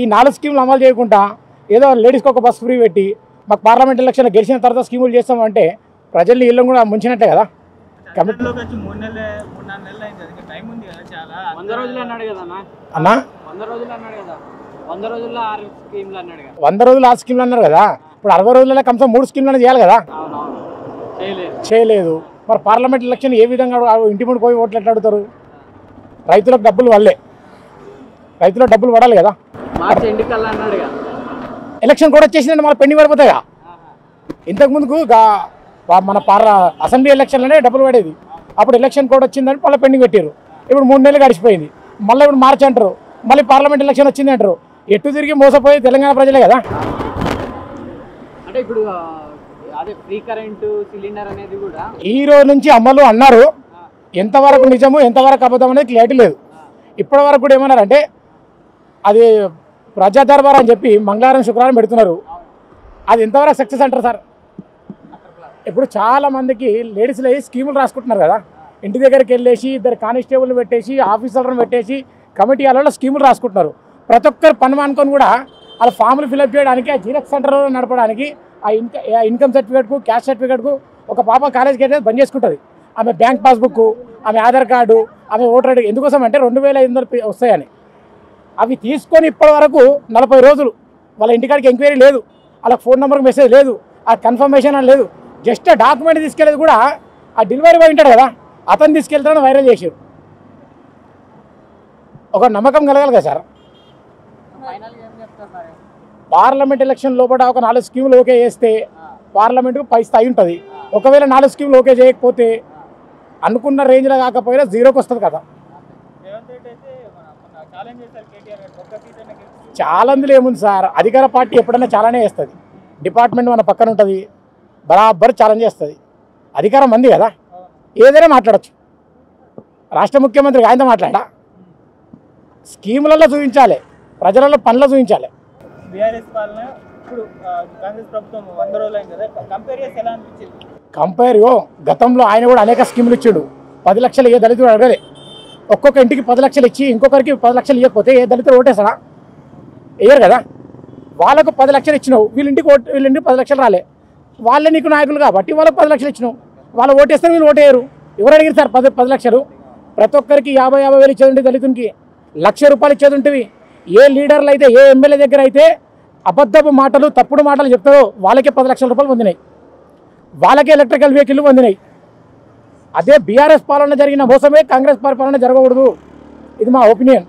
ఈ 4 స్కీములు అమలు చేయకుండా ఏదో లేడీస్కి ఒక బస్ ఫ్రీ పెట్టి మాకు పార్లమెంట్ ఎలక్షన్ గెలిచిన తర్వాత స్కీములు చేస్తామంటే ప్రజల్ని ఇల్లు కూడా ముంచినట్టే కదా. అన్నా 100 రోజులు 6 స్కీమ్లు అన్నారు కదా. ఇప్పుడు 60 రోజులలో కనీసం 3 స్కీమ్లు చేయాలి కదా, చేయలేదు. మరి పార్లమెంట్ ఎలక్షన్ ఏ విధంగా ఇంటి ముందు పోయి ఓట్లు ఎట్లా అడుగుతారు? రైతులకు డబ్బులు వల్లే, రైతులకు డబ్బులు పడాలి కదా. ఎలక్షన్ కూడా వచ్చేసిందంటే మళ్ళీ పెండింగ్ పడిపోతాయిగా. ఇంతకుముందుకు మన అసెంబ్లీ ఎలక్షన్లోనే డబ్బులు పడేది, అప్పుడు ఎలక్షన్ కోడ్ వచ్చిందని మళ్ళీ పెండింగ్ పెట్టారు. ఇప్పుడు 3 నెలలు గడిచిపోయింది, మళ్ళీ ఇప్పుడు మార్చి అంటారు, మళ్ళీ పార్లమెంట్ ఎలక్షన్ వచ్చింది అంటారు. ఎటు తిరిగి మోసపోయి తెలంగాణ ప్రజలే కదా. అంటే ఇప్పుడు అదే ఫ్రీ కరెంటు సిలిండర్ అనేది కూడా ఈ రోజు నుంచి అమలు అన్నారు. ఎంతవరకు నిజము ఎంతవరకు అబద్ధం అనేది క్లారిటీ లేదు. ఇప్పటి వరకు కూడా ఏమన్నారంటే అది ప్రజా దర్బార్ అని చెప్పి మంగళవారం శుక్రవారం పెడుతున్నారు. అది ఎంతవరకు సక్సెస్ అంటారు సార్? ఇప్పుడు చాలామందికి లేడీస్లో స్కీములు రాసుకుంటున్నారు కదా, ఇంటి దగ్గరికి వెళ్ళేసి 2 కానిస్టేబుల్ని పెట్టేసి ఆఫీసర్లను పెట్టేసి కమిటీ వాళ్ళలో స్కీములు రాసుకుంటున్నారు. ప్రతి ఒక్కరు పని మానుకొని కూడా వాళ్ళ ఫామ్లు ఫిల్అప్ చేయడానికి, ఆ జీరక్స్ సెంటర్లో నడపడానికి, ఆ ఇన్కమ్ సర్టిఫికేట్కు క్యాస్ట్ సర్టిఫికేట్కు ఒక పాప కాలేజ్కి అయితే బంద్ చేసుకుంటుంది. ఆమె బ్యాంక్ పాస్బుక్, ఆమె ఆధార్ కార్డు, ఆమె ఓటర్ ఐడి ఎందుకోసం అంటే 2500 వస్తాయని. అవి తీసుకొని ఇప్పటి వరకు 40 రోజులు వాళ్ళ ఇంటికాడికి ఎంక్వైరీ లేదు, వాళ్ళకి ఫోన్ నెంబర్కి మెసేజ్ లేదు, ఆ కన్ఫర్మేషన్ అని లేదు. జస్ట్ ఆ డాక్యుమెంట్ తీసుకెళ్ళేది కూడా ఆ డెలివరీ బాయ్ ఉంటాడు కదా, అతను తీసుకెళ్తాడని వైరల్ చేశారు. ఒక నమ్మకం కలగాలి కదా సార్. పార్లమెంట్ ఎలక్షన్ లోపల ఒక 4 స్కీములు ఓకే చేస్తే పార్లమెంట్కు పై స్థాయి ఉంటుంది. ఒకవేళ 4 స్కీములు ఓకే చేయకపోతే అనుకున్న రేంజ్లో కాకపోయినా జీరోకి వస్తుంది కదా. ఛాలెంజ్లు ఏముంది సార్, అధికార పార్టీ ఎప్పుడైనా చాలానే చేస్తుంది. డిపార్ట్మెంట్ మన పక్కన ఉంటుంది, బరాబర్ ఛాలెంజ్ చేస్తుంది. అధికారం మంది కదా, ఏదైనా మాట్లాడచ్చు. రాష్ట్ర ముఖ్యమంత్రి ఆయనతో మాట్లాడా, స్కీములలో చూపించాలి, ప్రజలలో పనులు చూపించాలి. కంపేర్ గతంలో ఆయన కూడా అనేక స్కీములు ఇచ్చాడు. 10 లక్షలు ఏ దళితుడు అడగలే. ఒక్కొక్క ఇంటికి 10 లక్షలు ఇచ్చి ఇంకొకరికి 10 లక్షలు ఇవ్వకపోతే ఏ దళితుడు ఓటేస్తాడా? వేయరు కదా. వాళ్ళకు 10 లక్షలు ఇచ్చినావు, వీళ్ళింటికి 10 లక్షలు రాలే, వాళ్ళే నీకు నాయకులు కాబట్టి వాళ్ళకు 10 లక్షలు ఇచ్చినావు, వాళ్ళు ఓటేస్తారు, వీళ్ళు ఓటేయరు. ఎవరు అడిగారు సార్ 10 లక్షలు? ప్రతి ఒక్కరికి 50 వేలు ఇచ్చేది దళితునికి, 1,00,000 రూపాయలు ఇచ్చేది ఉంటుంది. ఏ లీడర్లు అయితే ఏ ఎమ్మెల్యే దగ్గర అయితే అబద్ధపు మాటలు తప్పుడు మాటలు చెప్తారో వాళ్ళకే 10 లక్షల రూపాయలు పొందినాయి, వాళ్ళకే ఎలక్ట్రికల్ వెహికల్ పొందినాయి. అదే బీఆర్ఎస్ పాలన జరిగిన మోసమే కాంగ్రెస్ పరిపాలన జరగకూడదు. ఇది మా ఒపీనియన్.